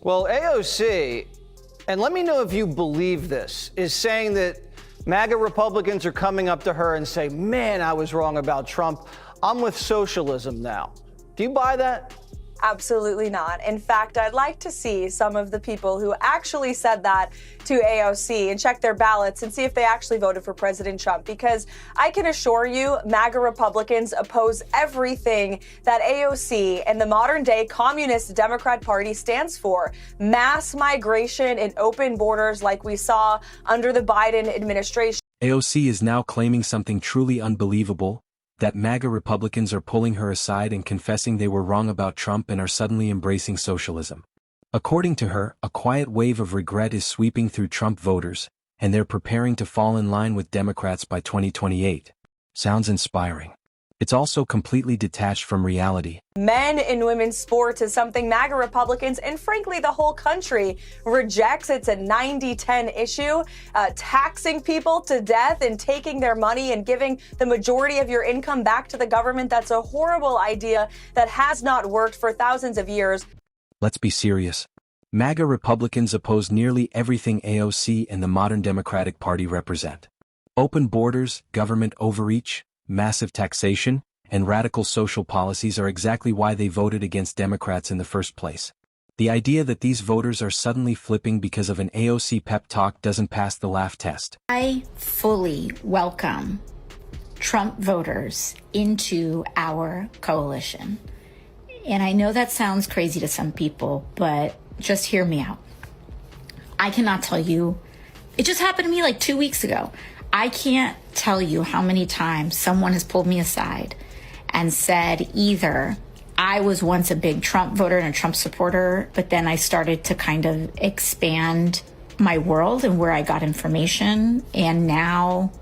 Well, AOC, and let me know if you believe this, is saying that MAGA Republicans are coming up to her and say, man, I was wrong about Trump. I'm with socialism now. Do you buy that? Absolutely not. In fact, I'd like to see some of the people who actually said that to AOC and check their ballots and see if they actually voted for President Trump. Because I can assure you, MAGA Republicans oppose everything that AOC and the modern day Communist Democrat Party stands for. Mass migration and open borders like we saw under the Biden administration. AOC is now claiming something truly unbelievable, that MAGA Republicans are pulling her aside and confessing they were wrong about Trump and are suddenly embracing socialism. According to her, a quiet wave of regret is sweeping through Trump voters, and they're preparing to fall in line with Democrats by 2028. Sounds inspiring. It's also completely detached from reality. Men and women's sports is something MAGA Republicans and frankly the whole country rejects. It's a 90-10 issue, taxing people to death and taking their money and giving the majority of your income back to the government. That's a horrible idea that has not worked for thousands of years. Let's be serious. MAGA Republicans oppose nearly everything AOC and the modern Democratic Party represent. Open borders, government overreach, massive taxation, and radical social policies are exactly why they voted against Democrats in the first place. The idea that these voters are suddenly flipping because of an AOC pep talk doesn't pass the laugh test. I fully welcome Trump voters into our coalition. And I know that sounds crazy to some people, but just hear me out. I cannot tell you, it just happened to me like 2 weeks ago. I can't tell you how many times someone has pulled me aside and said either I was once a big Trump voter and a Trump supporter, but then I started to kind of expand my world and where I got information, and now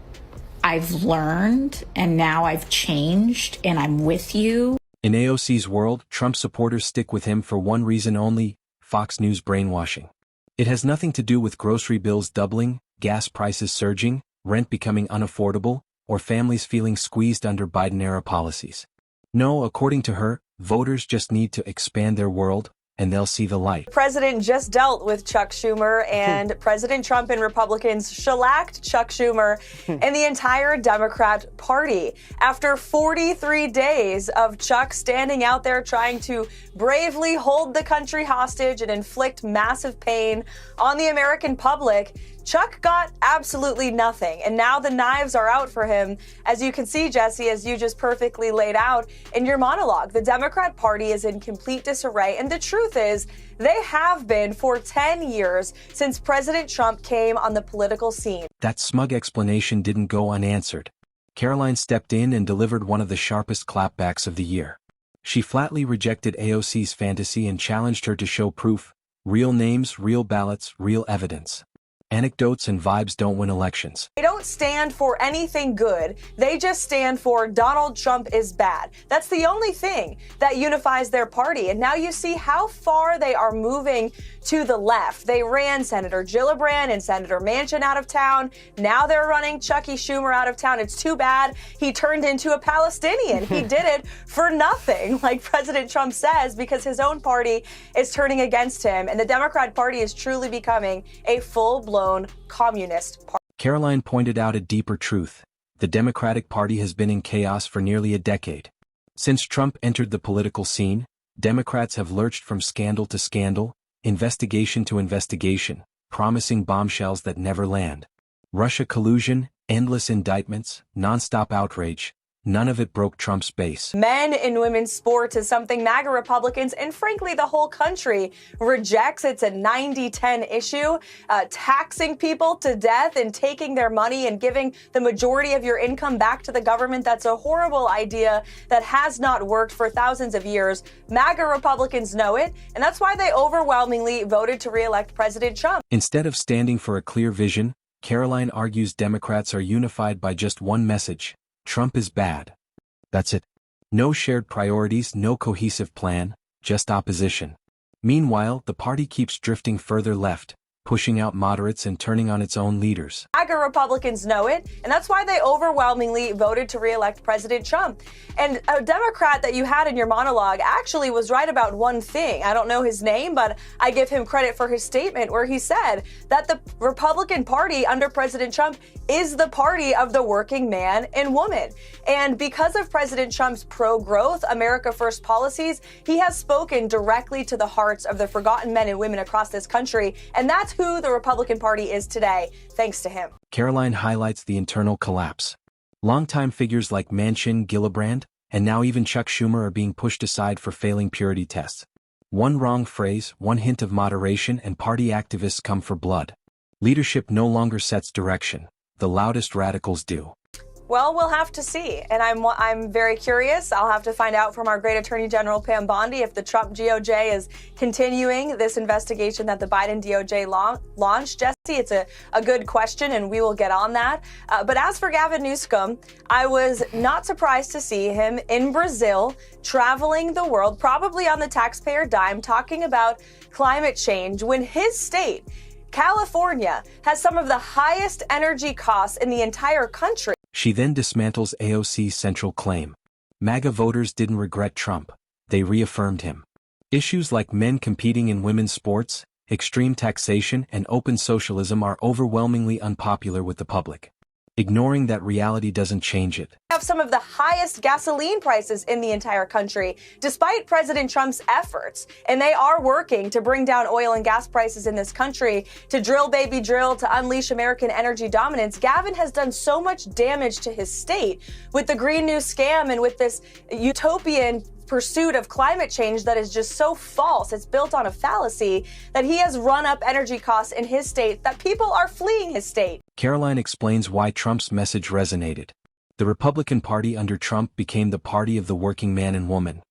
I've learned and now I've changed and I'm with you. In AOC's world, Trump supporters stick with him for one reason only: Fox News brainwashing. It has nothing to do with grocery bills doubling, gas prices surging, rent becoming unaffordable, or families feeling squeezed under Biden-era policies. No, according to her, voters just need to expand their world, and they'll see the light. The president just dealt with Chuck Schumer, and President Trump and Republicans shellacked Chuck Schumer and the entire Democrat Party. After 43 days of Chuck standing out there trying to bravely hold the country hostage and inflict massive pain on the American public, Chuck got absolutely nothing, and now the knives are out for him. As you can see, Jesse, as you just perfectly laid out in your monologue, the Democrat Party is in complete disarray, and the truth is, they have been for 10 years since President Trump came on the political scene. That smug explanation didn't go unanswered. Karoline stepped in and delivered one of the sharpest clapbacks of the year. She flatly rejected AOC's fantasy and challenged her to show proof: real names, real ballots, real evidence. Anecdotes and vibes don't win elections. They don't stand for anything good. They just stand for Donald Trump is bad. That's the only thing that unifies their party. And now you see how far they are moving to the left. They ran Senator Gillibrand and Senator Manchin out of town. Now they're running Chucky Schumer out of town. It's too bad he turned into a Palestinian. He did it for nothing, like President Trump says, because his own party is turning against him. And the Democrat Party is truly becoming a full-blown communist party. Karoline pointed out a deeper truth. The Democratic Party has been in chaos for nearly a decade. Since Trump entered the political scene, Democrats have lurched from scandal to scandal, investigation to investigation, promising bombshells that never land. Russia collusion, endless indictments, nonstop outrage. None of it broke Trump's base. Men and women's sports is something MAGA Republicans and frankly the whole country rejects. It's a 90-10 issue, taxing people to death and taking their money and giving the majority of your income back to the government. That's a horrible idea that has not worked for thousands of years. MAGA Republicans know it, and that's why they overwhelmingly voted to re-elect President Trump. Instead of standing for a clear vision, Karoline argues Democrats are unified by just one message: Trump is bad. That's it. No shared priorities, no cohesive plan, just opposition. Meanwhile, the party keeps drifting further left, pushing out moderates and turning on its own leaders. MAGA Republicans know it, and that's why they overwhelmingly voted to re-elect President Trump. And a Democrat that you had in your monologue actually was right about one thing. I don't know his name, but I give him credit for his statement where he said that the Republican Party under President Trump is the party of the working man and woman. And because of President Trump's pro-growth, America First policies, he has spoken directly to the hearts of the forgotten men and women across this country. And that's who the Republican Party is today, thanks to him. Karoline highlights the internal collapse. Longtime figures like Manchin, Gillibrand, and now even Chuck Schumer are being pushed aside for failing purity tests. One wrong phrase, one hint of moderation, and party activists come for blood. Leadership no longer sets direction. The loudest radicals do. Well, we'll have to see. And I'm very curious. I'll have to find out from our great Attorney General Pam Bondi if the Trump DOJ is continuing this investigation that the Biden DOJ launched. Jesse, it's a good question, and we will get on that. But as for Gavin Newsom, I was not surprised to see him in Brazil, traveling the world, probably on the taxpayer dime, talking about climate change when his state, California, has some of the highest energy costs in the entire country. She then dismantles AOC's central claim. MAGA voters didn't regret Trump. They reaffirmed him. Issues like men competing in women's sports, extreme taxation, and open socialism are overwhelmingly unpopular with the public. Ignoring that reality doesn't change it. Have some of the highest gasoline prices in the entire country, despite President Trump's efforts. And they are working to bring down oil and gas prices in this country, to drill, baby, drill, to unleash American energy dominance. Gavin has done so much damage to his state with the Green New scam and with this utopian pursuit of climate change that is just so false. It's built on a fallacy that he has run up energy costs in his state that people are fleeing his state. Karoline explains why Trump's message resonated. The Republican Party under Trump became the party of the working man and woman.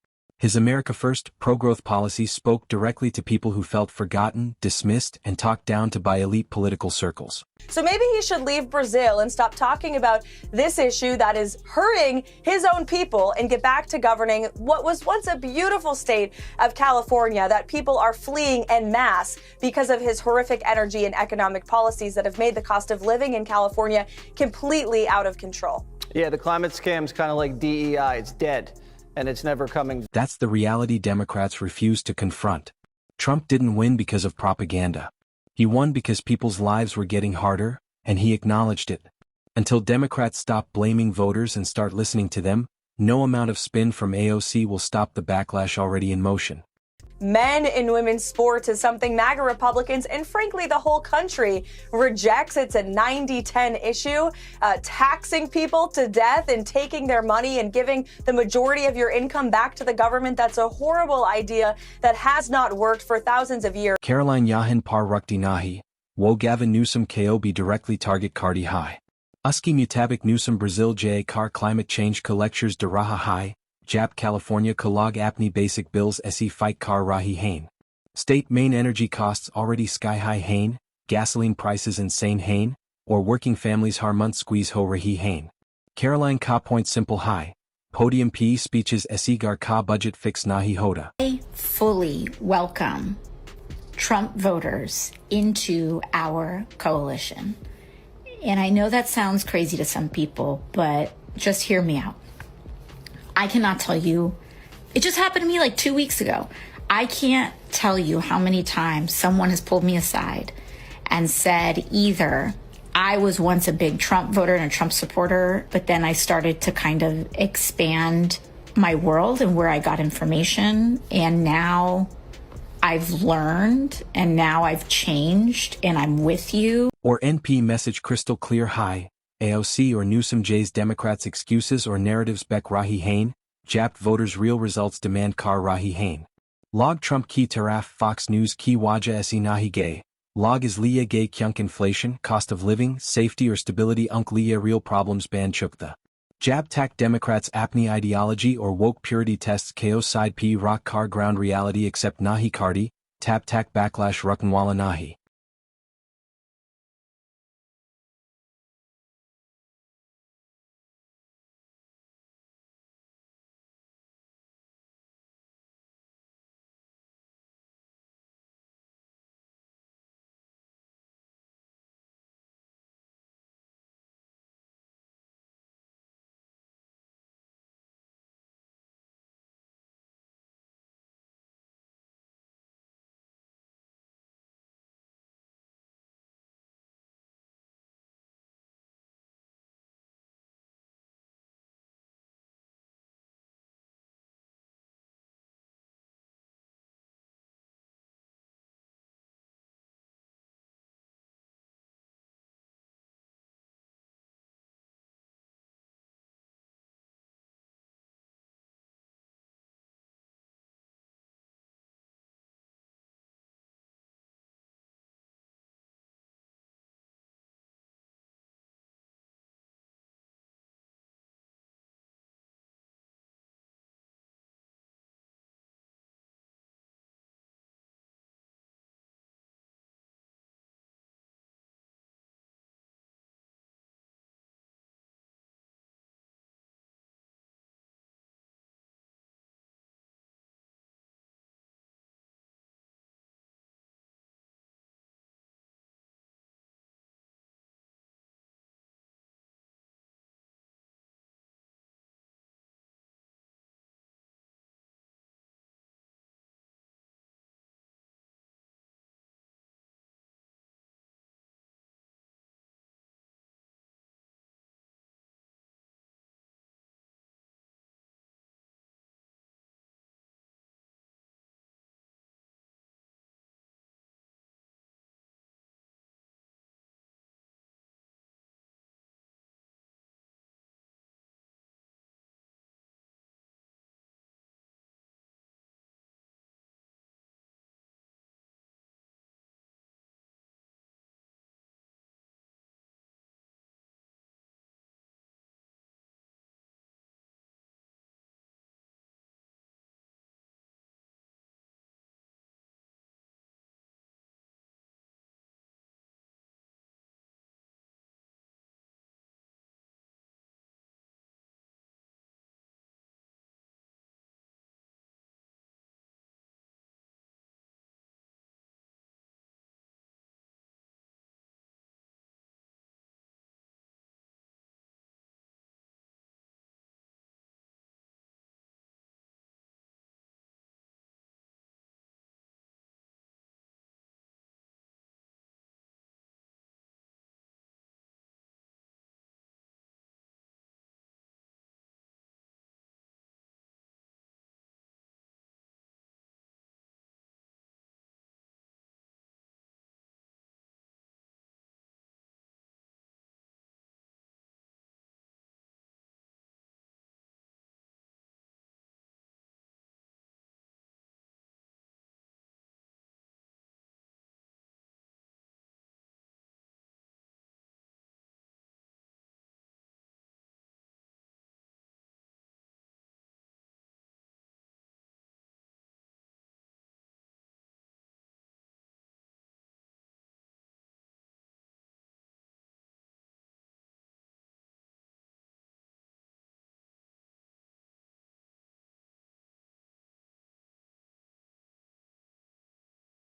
His America First, pro-growth policies spoke directly to people who felt forgotten, dismissed, and talked down to by elite political circles. So maybe he should leave Brazil and stop talking about this issue that is hurting his own people and get back to governing what was once a beautiful state of California that people are fleeing en masse because of his horrific energy and economic policies that have made the cost of living in California completely out of control. Yeah, the climate scam's kind of like DEI. It's dead, and it's never coming. That's the reality Democrats refuse to confront. Trump didn't win because of propaganda. He won because people's lives were getting harder, and he acknowledged it. Until Democrats stop blaming voters and start listening to them, no amount of spin from AOC will stop the backlash already in motion. Men in women's sports is something MAGA Republicans and frankly the whole country rejects. It's a 90-10 issue, taxing people to death and taking their money and giving the majority of your income back to the government. That's a horrible idea that has not worked for thousands of years. Karoline Yahan par rukti nahi, wo Gavin Newsom ko be directly target kardi hai. Uski mutabik Newsom Brazil ja kar climate change ko lectures de raha hai. Jap California Kalag Apni Basic Bills Se Fight Kar Rahi Hain. State main energy costs already sky high Hain, gasoline prices insane Hain, or working families har month squeeze ho Rahi Hain. Karoline Ka point simple high. Podium P speeches Se Gar Ka budget fix Nahi Hoda. I fully welcome Trump voters into our coalition. And I know that sounds crazy to some people, but just hear me out. I cannot tell you, it just happened to me like 2 weeks ago. I can't tell you how many times someone has pulled me aside and said either I was once a big Trump voter and a Trump supporter, but then I started to kind of expand my world and where I got information. And now I've learned and now I've changed and I'm with you. Or NP message crystal clear high. AOC or Newsom J's Democrats' excuses or narratives Beck Rahi Hain, Japt voters' real results demand Kar Rahi Hain. Log Trump ki taraf Fox News ki waja esi nahi gay. Log is liya gay kyunk inflation, cost of living, safety or stability unk liya real problems ban chukta. Jab tak Democrats apni ideology or woke purity tests ko side p rock car ground reality except nahi kardi, tap tak backlash rukanwala nahi.